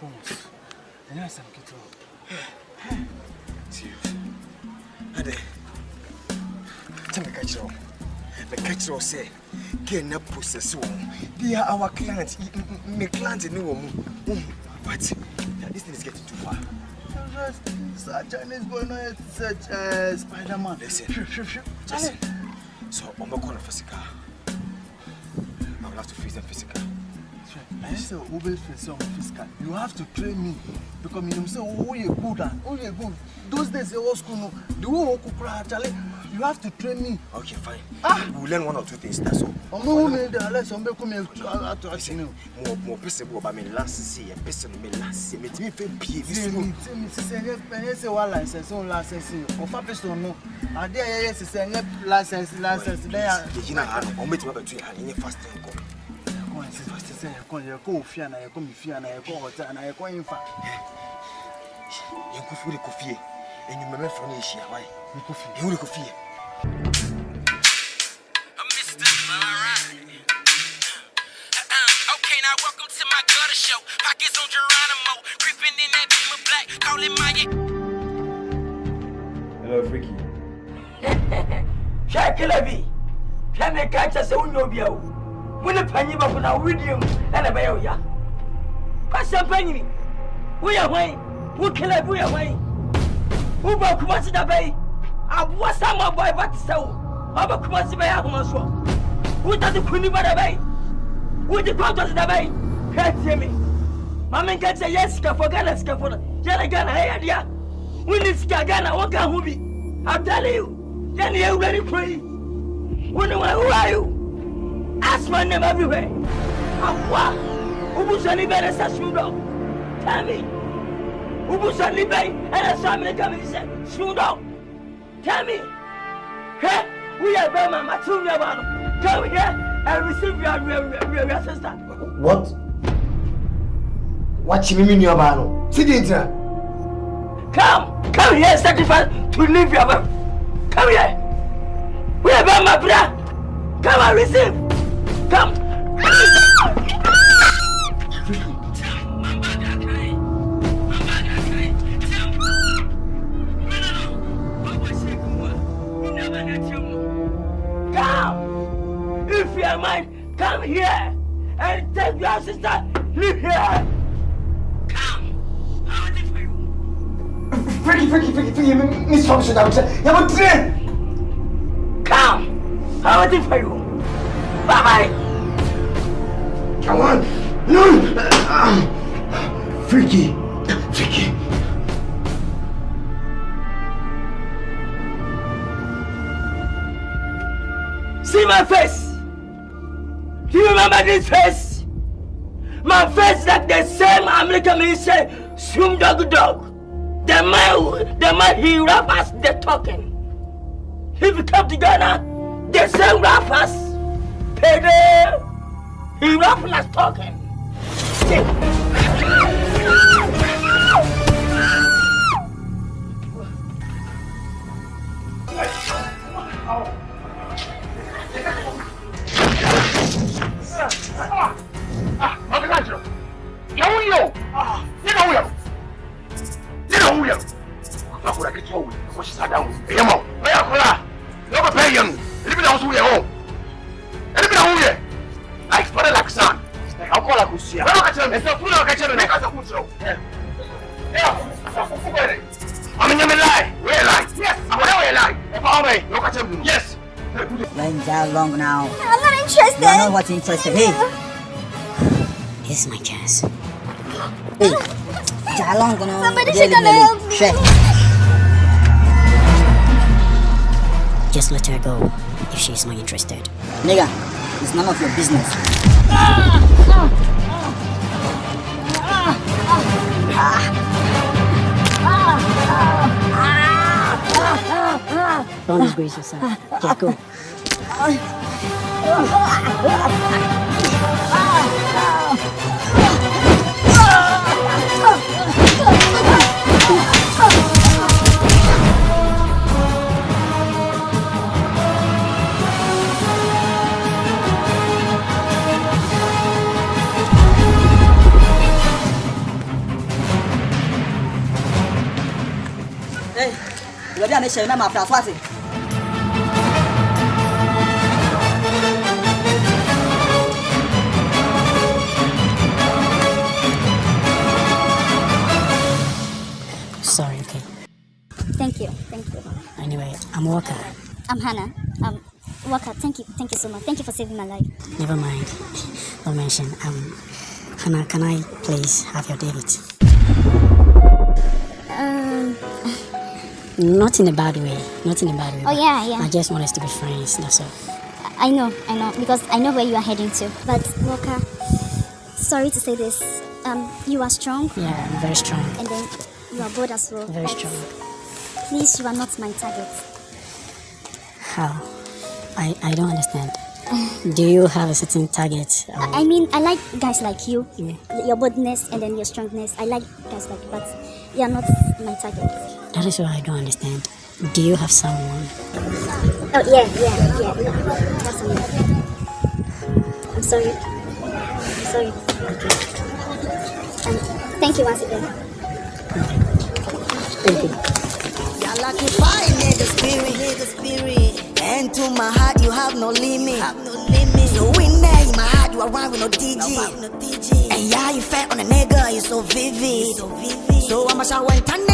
Boss. And I some kid. Serious. Ade. Tell me catch you. The catcher say, "Can not process one. They are our clients. My clients know but this thing is getting too far. Such Chinese boy, no, such Spider-Man. Listen. So, I'm not going to physical. I will have to face them physical. I say, who will face some physical? You have to train me because you say, oh, you're good. Those days, you was school. The whole Charlie. You have to train me. Okay, fine. We'll learn 1 or 2 things. That's all. I'm not going to let somebody come here to ask you. More possible about me last year. Person me last year. Me feel pay. Me say one license, one license. Of a person no. I dare yes say license. There. You know, I'm meeting up between and in fast and go. You go Fiana, you come Fiana, you go hotel, and you go in fact. You go for the coffee, and you remember from Asia. Why? You will coffee. Okay, now welcome to my gutter show. Pockets on Geronimo, creeping in that beam of black, calling my. Hello, Freaky. Shakelabi, can I catch us on your view? When a penny back on our medium and a bail ya. Pass a penny. We are way. Who kill it? We are way. Who broke what's the bay? I was some boy, but so. How about what's the bay? Who does the Queen by the bay? Who the quarters the bay? Can't hear me. Mamma can say yes, for Ghana's for Ghana, hey, dear. We need Ghana, what can who be? I'll tell you. Then you ready pray. Who are you? Ask my name everywhere. What? Who was any better as a tell me. Who was any better and a family coming and said, shoot up. Tell me. Hey, we are Burma, Matunya. Come here and receive your sister. What? What you mean, your man? Sit in. Come here, sacrifice to leave your wife. Come here. We are Burma, brother. Come and receive. Come! Come! If you are mine, come here and take your sister. Live here. Come! How is it for you? Freaky, misfunction out there. You have a train. Come! How is it for you? Bye-bye! Come on! No! Freaky! See my face! Do you remember this face? My face like the same American man say, Swim dog. The man he rap as the talking. If you come to Ghana, the same rappers, payday, he rap as talking. Long now. I'm not interested. You're not what's interested. Hey, this is my chance. Hey, somebody should come help me. Just let her go if she's not interested. Nigga, it's none of your business. Don't disgrace yourself. Yeah, go. baby I share my after swati. Sorry, okay. Thank you. Anyway, I'm Walker. I'm Hannah. Walker, thank you so much. Thank you for saving my life. Never mind. Don't mention. Hannah, can I please have your debit? Not in a bad way. Oh yeah. I just want us to be friends, that's all. I know, because I know where you are heading to. But Walker, sorry to say this. You are strong. Yeah, I'm very strong. And then you are bold as well. Very strong. Please, you are not my target. How? I don't understand. Do you have a certain target? I mean, I like guys like you. Yeah. Your boldness and then your strongness. I like guys like you, but you are not my target. That is what I don't understand. Do you have someone? Oh, yeah. That's me. I'm sorry. Thank you once again. Thank you. You're lucky fine, nigga spirit. And to my heart, you have no limit. So in there, in my heart, you are rhyme with no DJ. And yeah, you fat on a nigga, you so vivid. So I'm a shower and